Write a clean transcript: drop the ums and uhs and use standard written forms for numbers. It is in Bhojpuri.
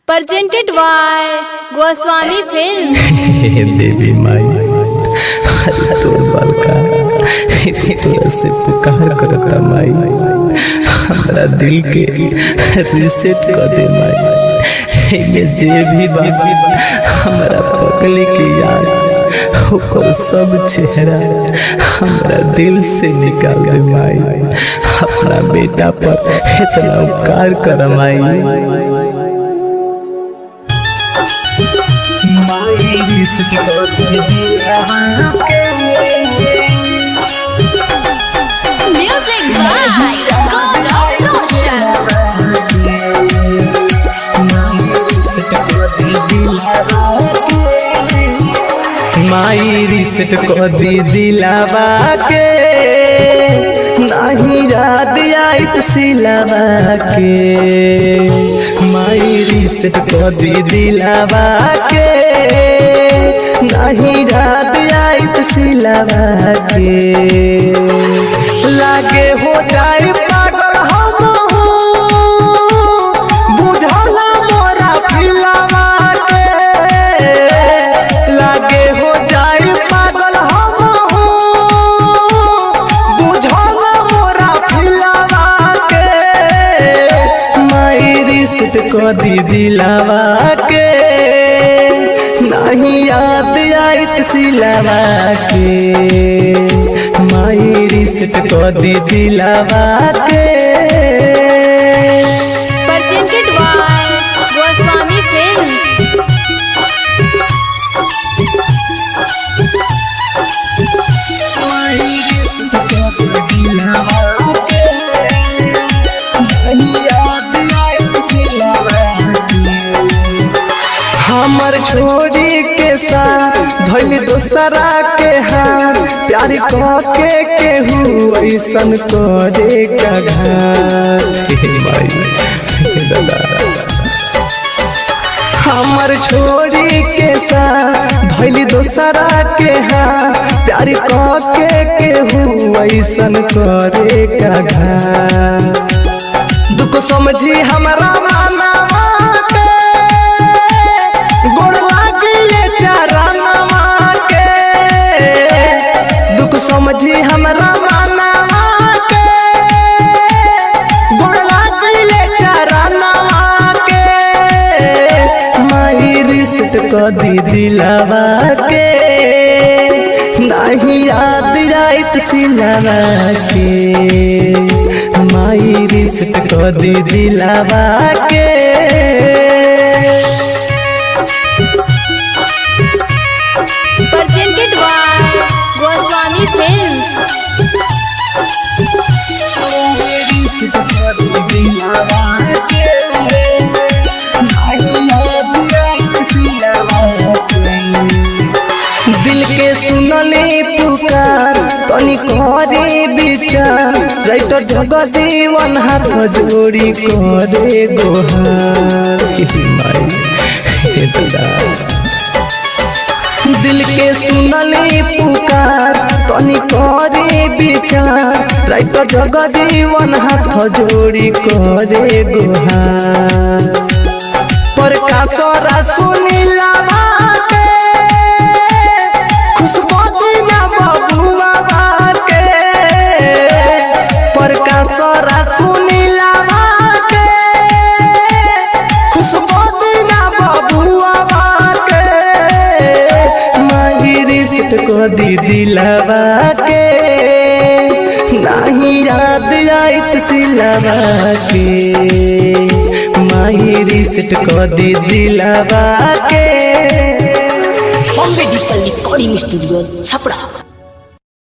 presented by Goswami film. देवी माई तोर बालका तोरा से पुकार करता माई, हमरा दिल के रिसेट कर दे माई। ये जे भी बाबा हमरा पगली की याद होकर सब चेहरा हमरा दिल से निकाल दे माई। अपना बेटा पर इतना उपकार कर माई। Music by Gaurav Roshan। Mai reset कर दी दिलावा के, नहीं याद आई सिलावा के। माई रिसेट कर दी दिलावा के, नहीं याद आई सिलावा के। लागे हो जाए पागल हम बुझला मोरा फिलावा के। लागे हो जाए पागल हम बुझला मोरा फिलावा के। माई रिसेट कर दी दिलावा के, नहीं याद आई सिलावा के। माई रिसेट कर दी दिलावा के। presented by Goswami film. हमर छोड़ी के साथ धइल दोसरा के हाथ, प्यार के केहू ऐसन करे का घात। हमर छोड़ी के साथ धइल दोसरा के हाथ, प्यार के केहू ऐसन करे का घात। दुख समझी हमरा माना समझी हमरा माना के, गोड़ला दिले चराना के। माई रिसेट कर दी दिलावा के, नहीं याद आई सिलावा के। माई रिसेट कर दी दिलावा के। presented by Goswami film. दिल के सुनले पुकार तनी करे विचार, राइटर जगजीवन हाथ जोड़ी करे गोहार। दिल के सुनले पुकार तनी करे विचार, राइटर जगजीवन हाथ जोड़ी करे गोहार। प्रकाश रा सुनीला कर दी दिलावा के, नहीं याद आई सिलावा के। माई रिसेट कर दी दिलावा के। Bombay digital recording studio Chhapra.